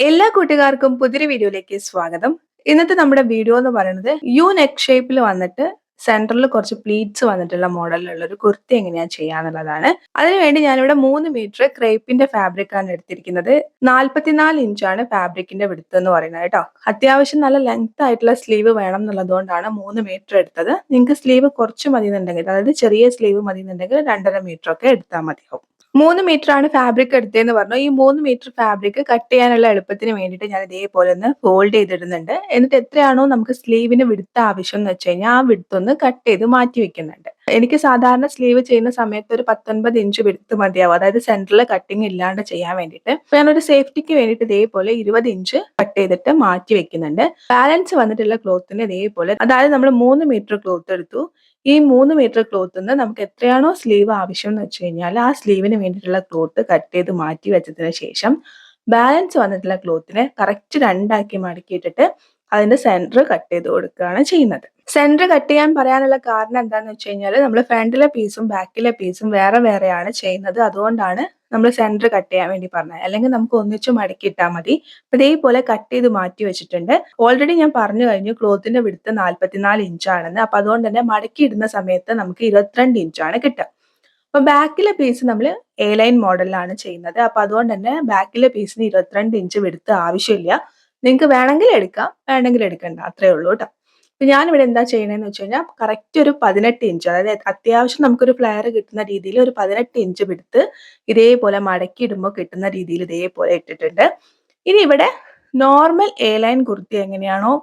എല്ലാ കൂട്ടുകാർക്കും പുതിയൊരു വീഡിയോയിലേക്ക് സ്വാഗതം. ഇന്നത്തെ നമ്മുടെ വീഡിയോ എന്ന് പറയുന്നത് യു നെക്ക് ഷേപ്പിൽ വന്നിട്ട് സെന്ററിൽ കുറച്ച് പ്ലീറ്റ്സ് വന്നിട്ടുള്ള മോഡലിലുള്ള ഒരു കുർത്തി എങ്ങനെയാ ചെയ്യാന്നുള്ളതാണ്. അതിനുവേണ്ടി ഞാനിവിടെ 3 മീറ്റർ ക്രേപ്പിന്റെ ഫാബ്രിക് ആണ് എടുത്തിരിക്കുന്നത്. 44 ഇഞ്ചാണ് ഫാബ്രിക്കിന്റെ വിഡ്ത്ത് എന്ന് പറയുന്നത് കേട്ടോ. അത്യാവശ്യം നല്ല ലെങ്ത് ആയിട്ടുള്ള സ്ലീവ് വേണം എന്നുള്ളതുകൊണ്ടാണ് 3 മീറ്റർ എടുത്തത്. നിങ്ങൾക്ക് സ്ലീവ് കുറച്ച് മതി എന്നുണ്ടെങ്കിൽ, അതായത് ചെറിയ സ്ലീവ് മതി എന്നുണ്ടെങ്കിൽ 2.5 മീറ്റർ ഒക്കെ എടുത്താൽ മതിയാവും. 3 മീറ്റർ ആണ് ഫാബ്രിക് എടുത്തതെന്ന് പറഞ്ഞു. ഈ 3 മീറ്റർ ഫാബ്രിക് കട്ട് ചെയ്യാനുള്ള എളുപ്പത്തിന് വേണ്ടിയിട്ട് ഞാൻ ഇതേപോലെ ഒന്ന് ഫോൾഡ് ചെയ്തിടുന്നുണ്ട്. എന്നിട്ട് എത്രയാണോ നമുക്ക് സ്ലീവിന് വിഡ്ത്ത് ആവശ്യം എന്ന് വെച്ച് കഴിഞ്ഞാൽ ആ വിഡ്ത്ത് ഒന്ന് കട്ട് ചെയ്ത് മാറ്റി വെക്കുന്നുണ്ട്. എനിക്ക് സാധാരണ സ്ലീവ് ചെയ്യുന്ന സമയത്ത് ഒരു 19 ഇഞ്ച് വിഡ്ത്ത് മതിയാവും, അതായത് സെന്ററിൽ കട്ടിങ് ഇല്ലാണ്ട് ചെയ്യാൻ വേണ്ടിയിട്ട്. അപ്പൊ ഞാനൊരു സേഫ്റ്റിക്ക് വേണ്ടിയിട്ട് ഇതേപോലെ 20 ഇഞ്ച് കട്ട് ചെയ്തിട്ട് മാറ്റി വെക്കുന്നുണ്ട്. ബാലൻസ് വന്നിട്ടുള്ള ക്ലോത്തിന് ഇതേപോലെ, അതായത് നമ്മൾ 3 മീറ്റർ ക്ലോത്ത് എടുത്തു. ഈ 3 മീറ്റർ ക്ലോത്തിൽ നമുക്ക് എത്രയാണോ സ്ലീവ് ആവശ്യം എന്ന് വെച്ച് കഴിഞ്ഞാൽ ആ സ്ലീവിന് വേണ്ടിയിട്ടുള്ള ക്ലോത്ത് കട്ട് ചെയ്ത് മാറ്റി വെച്ചതിന് ശേഷം ബാലൻസ് വന്നിട്ടുള്ള ക്ലോത്തിനെ കറക്റ്റ് രണ്ടാക്കി മടക്കിയിട്ടിട്ട് അതിന്റെ സെന്റർ കട്ട് ചെയ്ത് കൊടുക്കുകയാണ് ചെയ്യുന്നത്. സെന്റർ കട്ട് ചെയ്യാൻ പറയാനുള്ള കാരണം എന്താണെന്ന് വെച്ച് കഴിഞ്ഞാൽ നമ്മൾ ഫ്രണ്ടിലെ പീസും ബാക്കിലെ പീസും വേറെ വേറെയാണ് ചെയ്യുന്നത്. അതുകൊണ്ടാണ് നമ്മൾ സെന്റർ കട്ട് ചെയ്യാൻ വേണ്ടി പറഞ്ഞത്. അല്ലെങ്കിൽ നമുക്ക് ഒന്നിച്ച് മടക്കി ഇട്ടാൽ മതി. അപ്പൊ ഇതേപോലെ കട്ട് ചെയ്ത് മാറ്റി വെച്ചിട്ടുണ്ട്. ഓൾറെഡി ഞാൻ പറഞ്ഞു കഴിഞ്ഞു ക്ലോത്തിന്റെ വിഡ്ത്ത് 44 ഇഞ്ചാണെന്ന്. അപ്പൊ അതുകൊണ്ട് തന്നെ മടക്കി ഇടുന്ന സമയത്ത് നമുക്ക് 22 ഇഞ്ചാണ് കിട്ടുക. അപ്പൊ ബാക്കിലെ പീസ് നമ്മൾ എ ലൈൻ മോഡലിലാണ് ചെയ്യുന്നത്. അപ്പൊ അതുകൊണ്ട് തന്നെ ബാക്കിലെ പീസിന് 22 ഇഞ്ച് വിഡ്ത്ത് ആവശ്യമില്ല. നിങ്ങൾക്ക് വേണമെങ്കിൽ എടുക്കാം, വേണമെങ്കിൽ എടുക്കണ്ട, അത്രേ ഉള്ളൂ കേട്ടോ. അപ്പൊ ഞാനിവിടെ എന്താ ചെയ്യണേന്ന് വെച്ച് കഴിഞ്ഞാൽ കറക്റ്റ് ഒരു 18 ഇഞ്ച്, അതായത് അത്യാവശ്യം നമുക്കൊരു ഫ്ലെയർ കിട്ടുന്ന രീതിയിൽ ഒരു 18 ഇഞ്ച് വിഡ്ത്ത് ഇതേപോലെ മടക്കി ഇടുമ്പോൾ കിട്ടുന്ന രീതിയിൽ ഇതേപോലെ ഇട്ടിട്ടുണ്ട്. ഇനി ഇവിടെ നോർമൽ എ ലൈൻ കുർത്തി എങ്ങനെയാണോ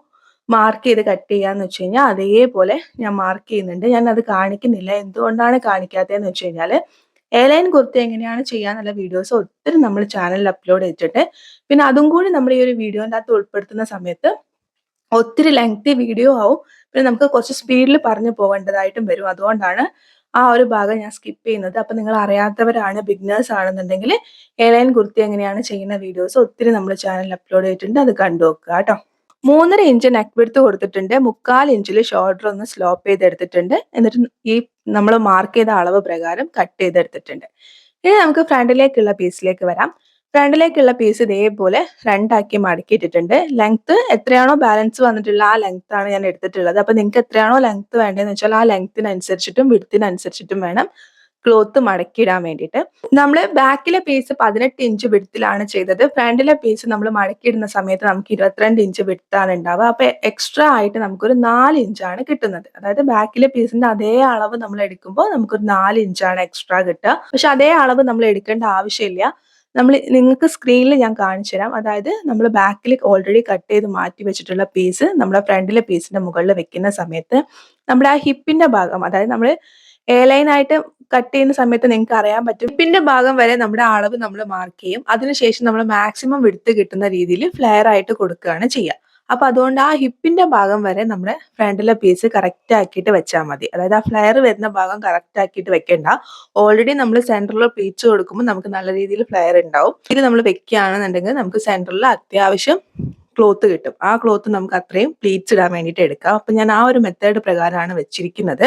മാർക്ക് ചെയ്ത് കട്ട് ചെയ്യാന്ന് വെച്ച് കഴിഞ്ഞാൽ അതേപോലെ ഞാൻ മാർക്ക് ചെയ്യുന്നുണ്ട്. ഞാൻ അത് കാണിക്കുന്നില്ല. എന്തുകൊണ്ടാണ് കാണിക്കാത്തതെന്ന് വെച്ച് കഴിഞ്ഞാൽ എ ലൈൻ കുർത്തി എങ്ങനെയാണ് ചെയ്യാന്നുള്ള വീഡിയോസ് ഒത്തിരി നമ്മൾ ചാനലിൽ അപ്ലോഡ് ചെയ്തിട്ടുണ്ട്. പിന്നെ അതും കൂടി നമ്മൾ ഈ ഒരു വീഡിയോന്റെ അകത്ത് ഉൾപ്പെടുത്തുന്ന സമയത്ത് ഒത്തിരി ലെങ്തി വീഡിയോ ആവും. പിന്നെ നമുക്ക് കുറച്ച് സ്പീഡിൽ പറഞ്ഞു പോകേണ്ടതായിട്ടും വരും. അതുകൊണ്ടാണ് ആ ഒരു ഭാഗം ഞാൻ സ്കിപ്പ് ചെയ്യുന്നത്. അപ്പൊ നിങ്ങൾ അറിയാത്തവരാണ്, ബിഗിനേഴ്സ് ആണെന്നുണ്ടെങ്കിൽ എ ലൈൻ കുർത്തി എങ്ങനെയാണ് ചെയ്യുന്ന വീഡിയോസ് ഒത്തിരി നമ്മൾ ചാനലിൽ അപ്ലോഡ് ചെയ്തിട്ടുണ്ട്. അത് കണ്ടു നോക്കുക കേട്ടോ. 3.5 ഇഞ്ച് നെക്ക് വിഡ്ത്ത് കൊടുത്തിട്ടുണ്ട്. 3/4 ഇഞ്ചിൽ ഷോൾഡർ ഒന്ന് സ്ലോപ്പ് ചെയ്തെടുത്തിട്ടുണ്ട്. എന്നിട്ട് ഈ നമ്മൾ മാർക്ക് ചെയ്ത അളവ് പ്രകാരം കട്ട് ചെയ്തെടുത്തിട്ടുണ്ട്. ഇനി നമുക്ക് ഫ്രണ്ടിലേക്കുള്ള പീസിലേക്ക് വരാം. ഫ്രണ്ടിലേക്കുള്ള പീസ് ഇതേപോലെ രണ്ടാക്കി മടക്കിയിട്ടിട്ടുണ്ട്. ലെങ്ത് എത്രയാണോ ബാലൻസ് വന്നിട്ടുള്ള ആ ലെങ്ത് ആണ് ഞാൻ എടുത്തിട്ടുള്ളത്. അപ്പൊ നിങ്ങൾക്ക് എത്രയാണോ ലെങ്ത് വേണ്ടതെന്ന് വെച്ചാൽ ആ ലെങ്ത്തിനനുസരിച്ചിട്ടും വിഡ്ത്തിനനുസരിച്ചിട്ടും വേണം ക്ലോത്ത് മടക്കിയിടാൻ വേണ്ടിയിട്ട്. നമ്മൾ ബാക്കിലെ പീസ് 18 ഇഞ്ച് വിഡ്ത്തിലാണ് ചെയ്തത്. ഫ്രണ്ടിലെ പീസ് നമ്മൾ മടക്കിയിടുന്ന സമയത്ത് നമുക്ക് 22 ഇഞ്ച് വിഡ്ത്താണ് ഉണ്ടാവുക. അപ്പൊ എക്സ്ട്രാ ആയിട്ട് നമുക്കൊരു 4 ഇഞ്ചാണ് കിട്ടുന്നത്. അതായത് ബാക്കിലെ പീസിന്റെ അതേ അളവ് നമ്മൾ എടുക്കുമ്പോൾ നമുക്കൊരു 4 ഇഞ്ചാണ് എക്സ്ട്രാ കിട്ടുക. പക്ഷെ അതേ അളവ് നമ്മൾ എടുക്കേണ്ട ആവശ്യമില്ല. നിങ്ങൾക്ക് സ്ക്രീനിൽ ഞാൻ കാണിച്ചു തരാം. അതായത് നമ്മൾ ബാക്കിൽ ഓൾറെഡി കട്ട് ചെയ്ത് മാറ്റി വെച്ചിട്ടുള്ള പീസ് നമ്മുടെ ഫ്രണ്ടിലെ പീസിന്റെ മുകളിൽ വെക്കുന്ന സമയത്ത് നമ്മുടെ ആ ഹിപ്പിന്റെ ഭാഗം, അതായത് നമ്മൾ എ ലൈൻ ആയിട്ട് കട്ട് ചെയ്യുന്ന സമയത്ത് നിങ്ങൾക്ക് അറിയാൻ പറ്റും, ഹിപ്പിന്റെ ഭാഗം വരെ നമ്മുടെ അളവ് നമ്മൾ മാർക്ക് ചെയ്യും. അതിനുശേഷം നമ്മൾ മാക്സിമം വിഡ്ത്ത് കിട്ടുന്ന രീതിയിൽ ഫ്ലെയർ ആയിട്ട് കൊടുക്കുകയാണ് ചെയ്യുക. അപ്പൊ അതുകൊണ്ട് ആ ഹിപ്പിന്റെ ഭാഗം വരെ നമ്മുടെ ഫ്രണ്ടിലെ പീസ് കറക്റ്റ് ആക്കിയിട്ട് വെച്ചാൽ മതി. അതായത് ആ ഫ്ലെയർ വരുന്ന ഭാഗം കറക്റ്റ് ആക്കിയിട്ട് വെക്കേണ്ട. ഓൾറെഡി നമ്മൾ സെന്ററിൽ പ്ലീറ്റ്സ് കൊടുക്കുമ്പോൾ നമുക്ക് നല്ല രീതിയിൽ ഫ്ലെയർ ഉണ്ടാവും. ഇത് നമ്മൾ വെക്കുകയാണെന്നുണ്ടെങ്കിൽ നമുക്ക് സെന്ററിൽ അത്യാവശ്യം ക്ലോത്ത് കിട്ടും. ആ ക്ലോത്ത് നമുക്ക് അത്രയും പ്ലീറ്റ്സ് ഇടാൻ വേണ്ടിയിട്ട് എടുക്കാം. അപ്പൊ ഞാൻ ആ ഒരു മെത്തേഡ് പ്രകാരമാണ് വെച്ചിരിക്കുന്നത്.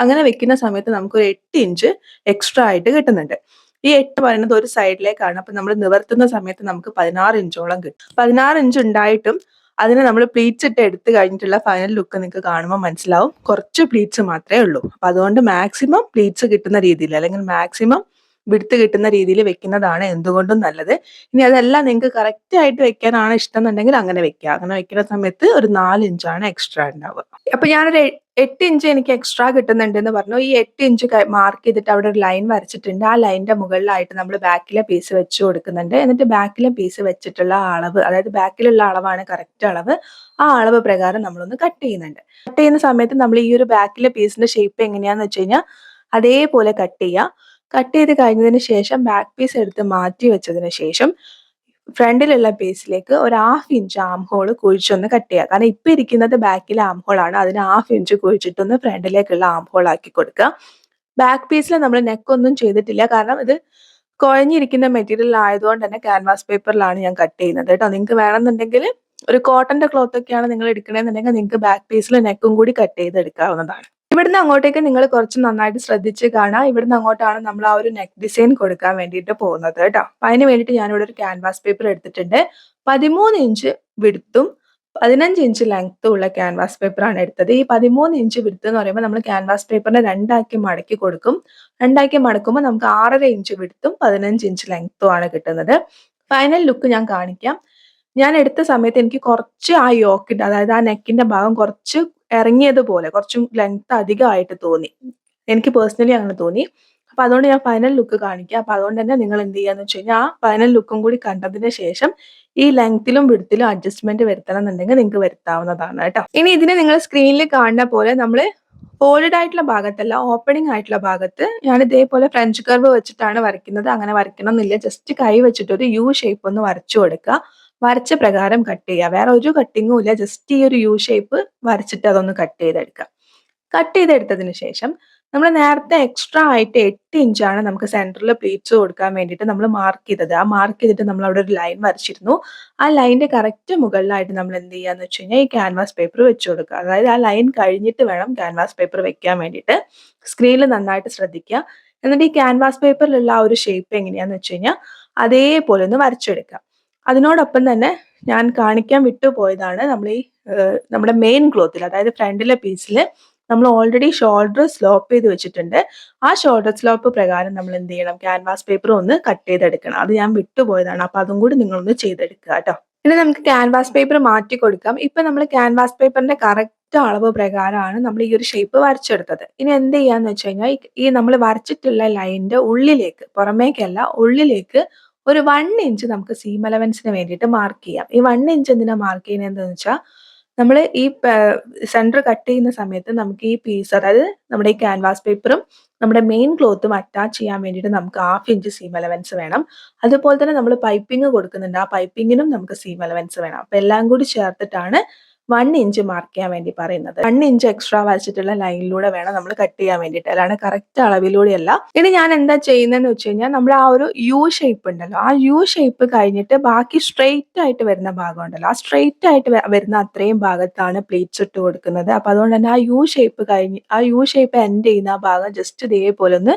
അങ്ങനെ വെക്കുന്ന സമയത്ത് നമുക്ക് ഒരു 8 ഇഞ്ച് എക്സ്ട്രാ ആയിട്ട് കിട്ടുന്നുണ്ട്. ഈ 8 പറയുന്നത് ഒരു സൈഡിലേക്കാണ്. അപ്പൊ നമ്മൾ നിവർത്തുന്ന സമയത്ത് നമുക്ക് 16 ഇഞ്ചോളം കിട്ടും. 16 ഇഞ്ച് ഉണ്ടായിട്ടും അതിനെ നമ്മൾ പ്ലീറ്റ്സ് ഇട്ട് എടുത്ത് കഴിഞ്ഞിട്ടുള്ള ഫൈനൽ ലുക്ക് നിങ്ങൾക്ക് കാണുമ്പോൾ മനസ്സിലാവും കുറച്ച് പ്ലീറ്റ്സ് മാത്രമേ ഉള്ളൂ. അപ്പൊ അതുകൊണ്ട് മാക്സിമം പ്ലീറ്റ്സ് കിട്ടുന്ന രീതിയിൽ, അല്ലെങ്കിൽ മാക്സിമം വിഡ്ത്ത് കിട്ടുന്ന രീതിയിൽ വെക്കുന്നതാണ് എന്തുകൊണ്ടും നല്ലത്. ഇനി അതല്ല, നിങ്ങൾക്ക് കറക്റ്റ് ആയിട്ട് വെക്കാനാണ് ഇഷ്ടം എന്നുണ്ടെങ്കിൽ അങ്ങനെ വെക്കുക. അങ്ങനെ വെക്കുന്ന സമയത്ത് ഒരു 4 ഇഞ്ചാണ് എക്സ്ട്രാ ഉണ്ടാവുക. അപ്പൊ ഞാനൊരു 8 ഇഞ്ച് എനിക്ക് എക്സ്ട്രാ കിട്ടുന്നുണ്ട് എന്ന് പറഞ്ഞു. ഈ 8 ഇഞ്ച് മാർക്ക് ചെയ്തിട്ട് അവിടെ ഒരു ലൈൻ വരച്ചിട്ടുണ്ട്. ആ ലൈനിന്റെ മുകളിലായിട്ട് നമ്മൾ ബാക്കിലെ പീസ് വെച്ച് കൊടുക്കുന്നുണ്ട്. എന്നിട്ട് ബാക്കിലെ പീസ് വെച്ചിട്ടുള്ള അളവ്, അതായത് ബാക്കിലുള്ള അളവാണ് കറക്റ്റ് അളവ്, ആ അളവ് പ്രകാരം നമ്മളൊന്ന് കട്ട് ചെയ്യുന്നുണ്ട്. കട്ട് ചെയ്യുന്ന സമയത്ത് നമ്മൾ ഈ ഒരു ബാക്കിലെ പീസിന്റെ ഷേപ്പ് എങ്ങനെയാന്ന് വെച്ച് കഴിഞ്ഞാൽ അതേപോലെ കട്ട് ചെയ്യുക. കട്ട് ചെയ്ത് കഴിഞ്ഞതിന് ശേഷം ബാക്ക് പീസ് എടുത്ത് മാറ്റി വെച്ചതിന് ശേഷം ഫ്രണ്ടിലുള്ള പീസിലേക്ക് ഒരു 1/2 ഇഞ്ച് ആം ഹോൾ കുഴിച്ചൊന്ന് കട്ട് ചെയ്യുക. കാരണം ഇപ്പൊ ഇരിക്കുന്നത് ബാക്കിലെ ആം ഹോൾ ആണ്. അതിന് 1/2 ഇഞ്ച് കുഴിച്ചിട്ടൊന്ന് ഫ്രണ്ടിലേക്കുള്ള ആം ഹോൾ ആക്കി കൊടുക്കുക. ബാക്ക് പീസിൽ നമ്മൾ നെക്ക് ഒന്നും ചെയ്തിട്ടില്ല. കാരണം ഇത് കുഴഞ്ഞിരിക്കുന്ന മെറ്റീരിയൽ ആയതുകൊണ്ട് തന്നെ ക്യാൻവാസ് പേപ്പറിലാണ് ഞാൻ കട്ട് ചെയ്യുന്നത് കേട്ടോ. നിങ്ങൾക്ക് വേണമെന്നുണ്ടെങ്കിൽ ഒരു കോട്ടന്റെ ക്ലോത്ത് ഒക്കെയാണ് നിങ്ങൾ എടുക്കണമെന്നുണ്ടെങ്കിൽ നിങ്ങൾക്ക് ബാക്ക് പീസിൽ നെക്കും കൂടി കട്ട് ചെയ്ത് എടുക്കാവുന്നതാണ്. ഇവിടുന്ന് അങ്ങോട്ടേക്ക് നിങ്ങൾ കുറച്ച് നന്നായിട്ട് ശ്രദ്ധിച്ച് കാണാം. ഇവിടുന്ന് അങ്ങോട്ടാണ് നമ്മൾ ആ ഒരു നെക്ക് ഡിസൈൻ കൊടുക്കാൻ വേണ്ടിയിട്ട് പോകുന്നത് കേട്ടോ. അപ്പൊ അതിന് വേണ്ടിയിട്ട് ഞാനിവിടെ ഒരു ക്യാൻവാസ് പേപ്പർ എടുത്തിട്ടുണ്ട്. 13 ഇഞ്ച് വിഡ്ത്തും 15 ഇഞ്ച് ലെങ്ത്തും ഉള്ള ക്യാൻവാസ് പേപ്പറാണ് എടുത്തത്. ഈ 13 ഇഞ്ച് വിഡ്ത്ത് എന്ന് പറയുമ്പോൾ നമ്മൾ ക്യാൻവാസ് പേപ്പറിനെ രണ്ടാക്കി മടക്കി കൊടുക്കും. രണ്ടാക്കി മടക്കുമ്പോൾ നമുക്ക് 6.5 ഇഞ്ച് വിഡ്ത്തും 15 ഇഞ്ച് ലെങ്ത്തും ആണ് കിട്ടുന്നത്. ഫൈനൽ ലുക്ക് ഞാൻ കാണിക്കാം. ഞാൻ എടുത്ത സമയത്ത് എനിക്ക് കുറച്ച് ആ യോക്കിന്റെ, അതായത് ആ നെക്കിന്റെ ഭാഗം കുറച്ച് ഇറങ്ങിയതുപോലെ, കുറച്ചും ലെങ്ത് അധികമായിട്ട് തോന്നി. എനിക്ക് പേഴ്സണലി അങ്ങനെ തോന്നി. അപ്പൊ അതുകൊണ്ട് ഞാൻ ഫൈനൽ ലുക്ക് കാണിക്കാം. അപ്പൊ അതുകൊണ്ട് തന്നെ നിങ്ങൾ എന്ത് ചെയ്യാന്ന് വെച്ച് കഴിഞ്ഞാൽ ആ ഫൈനൽ ലുക്കും കൂടി കണ്ടതിന് ശേഷം ഈ ലെങ്ത്തിലും വിഡ്ത്തിലും അഡ്ജസ്റ്റ്മെന്റ് വരുത്തണം എന്നുണ്ടെങ്കിൽ നിങ്ങൾക്ക് വരുത്താവുന്നതാണ് കേട്ടോ. ഇനി ഇതിനെ നിങ്ങൾ സ്ക്രീനിൽ കാണുന്ന പോലെ നമ്മൾ ഫോൾഡ് ആയിട്ടുള്ള ഭാഗത്തല്ല, ഓപ്പണിംഗ് ആയിട്ടുള്ള ഭാഗത്ത് ഞാൻ ഇതേപോലെ ഫ്രഞ്ച് കർവ് വെച്ചിട്ടാണ് വരയ്ക്കുന്നത്. അങ്ങനെ വരയ്ക്കണം എന്നില്ല, ജസ്റ്റ് കൈ വെച്ചിട്ട് ഒരു യു ഷേപ്പ് ഒന്ന് വരച്ചു കൊടുക്കുക. വരച്ച പ്രകാരം കട്ട് ചെയ്യുക. വേറെ ഒരു കട്ടിങ്ങും ഇല്ല, ജസ്റ്റ് ഈ ഒരു യു ഷേപ്പ് വരച്ചിട്ട് അതൊന്ന് കട്ട് ചെയ്തെടുക്കുക. കട്ട് ചെയ്തെടുത്തതിന് ശേഷം നമ്മൾ നേരത്തെ എക്സ്ട്രാ ആയിട്ട് 8 ഇഞ്ചാണ് നമുക്ക് സെന്ററിൽ പ്ലീറ്റ്സ് കൊടുക്കാൻ വേണ്ടിയിട്ട് നമ്മൾ മാർക്ക് ചെയ്തത്. ആ മാർക്ക് ചെയ്തിട്ട് നമ്മൾ അവിടെ ഒരു ലൈൻ വരച്ചിരുന്നു. ആ ലൈനിന്റെ കറക്റ്റ് മുകളിലായിട്ട് നമ്മൾ എന്ത് ചെയ്യാന്ന് വെച്ച് കഴിഞ്ഞാൽ ഈ ക്യാൻവാസ് പേപ്പർ വെച്ച് കൊടുക്കുക. അതായത് ആ ലൈൻ കഴിഞ്ഞിട്ട് വേണം ക്യാൻവാസ് പേപ്പർ വെക്കാൻ വേണ്ടിയിട്ട്. സ്ക്രീനിൽ നന്നായിട്ട് ശ്രദ്ധിക്കുക. എന്നിട്ട് ഈ ക്യാൻവാസ് പേപ്പറിലുള്ള ആ ഒരു ഷേപ്പ് എങ്ങനെയാന്ന് വെച്ച് കഴിഞ്ഞാൽ അതേപോലെ ഒന്ന് വരച്ചെടുക്കുക. അതിനോടൊപ്പം തന്നെ ഞാൻ കാണിക്കാൻ വിട്ടുപോയതാണ്, നമ്മൾ ഈ നമ്മുടെ മെയിൻ ക്ലോത്തിൽ, അതായത് ഫ്രണ്ടിലെ പീസിൽ നമ്മൾ ഓൾറെഡി ഷോൾഡർ സ്ലോപ്പ് ചെയ്ത് വെച്ചിട്ടുണ്ട്. ആ ഷോൾഡർ സ്ലോപ്പ് പ്രകാരം നമ്മൾ എന്ത് ചെയ്യണം, ക്യാൻവാസ് പേപ്പർ ഒന്ന് കട്ട് ചെയ്തെടുക്കണം. അത് ഞാൻ വിട്ടുപോയതാണ്. അപ്പൊ അതും കൂടി നിങ്ങളൊന്ന് ചെയ്തെടുക്കുക കേട്ടോ. ഇനി നമുക്ക് ക്യാൻവാസ് പേപ്പർ മാറ്റി കൊടുക്കാം. ഇപ്പൊ നമ്മൾ ക്യാൻവാസ് പേപ്പറിന്റെ കറക്റ്റ് അളവ് പ്രകാരമാണ് നമ്മൾ ഈ ഒരു ഷേപ്പ് വരച്ചെടുത്തത്. ഇനി എന്ത് ചെയ്യാന്ന് വെച്ച് കഴിഞ്ഞാൽ ഈ നമ്മൾ വരച്ചിട്ടുള്ള ലൈനിന്റെ ഉള്ളിലേക്ക്, പുറമേക്കല്ല ഉള്ളിലേക്ക് ഒരു 1 ഇഞ്ച് നമുക്ക് സീം അലവൻസിന് വേണ്ടിയിട്ട് മാർക്ക് ചെയ്യാം. ഈ 1 ഇഞ്ച് എന്തിനാ മാർക്ക് ചെയ്യുന്നത് എന്താണെന്ന് വെച്ചാൽ, നമ്മൾ ഈ സെന്റർ കട്ട് ചെയ്യുന്ന സമയത്ത് നമുക്ക് ഈ പീസ്, അതായത് നമ്മുടെ ഈ ക്യാൻവാസ് പേപ്പറും നമ്മുടെ മെയിൻ ക്ലോത്തും അറ്റാച്ച് ചെയ്യാൻ വേണ്ടിയിട്ട് നമുക്ക് 1/2 ഇഞ്ച് സീം അലവൻസ് വേണം. അതുപോലെ തന്നെ നമ്മൾ പൈപ്പിംഗ് കൊടുക്കുന്നുണ്ട്. ആ പൈപ്പിങ്ങിനും നമുക്ക് സീം അലവൻസ് വേണം. അപ്പൊ എല്ലാം കൂടി ചേർത്തിട്ടാണ് 1 ഇഞ്ച് മാർക്ക് ചെയ്യാൻ വേണ്ടി പറയുന്നത്. 1 ഇഞ്ച് എക്സ്ട്രാ വരച്ചിട്ടുള്ള ലൈനിലൂടെ വേണം നമ്മൾ കട്ട് ചെയ്യാൻ വേണ്ടിയിട്ട്, അല്ലാണ്ട് കറക്റ്റ് അളവിലൂടെയല്ല. ഇനി ഞാൻ എന്താ ചെയ്യുന്നതെന്ന് വെച്ച് കഴിഞ്ഞാൽ, നമ്മൾ ആ ഒരു യു ഷേപ്പ് ഉണ്ടല്ലോ, ആ യു ഷേപ്പ് കഴിഞ്ഞിട്ട് ബാക്കി സ്ട്രെയിറ്റ് ആയിട്ട് വരുന്ന ഭാഗം ഉണ്ടല്ലോ, ആ സ്ട്രെയിറ്റ് ആയിട്ട് വരുന്ന അത്രയും ഭാഗത്താണ് പ്ലീറ്റ്സ് ഇട്ട് കൊടുക്കുന്നത്. അപ്പൊ അതുകൊണ്ട് തന്നെ ആ യു ഷേപ്പ് കഴിഞ്ഞ്, ആ യു ഷേപ്പ് എൻഡ് ചെയ്യുന്ന ആ ഭാഗം ജസ്റ്റ് ഇതേപോലെ ഒന്ന്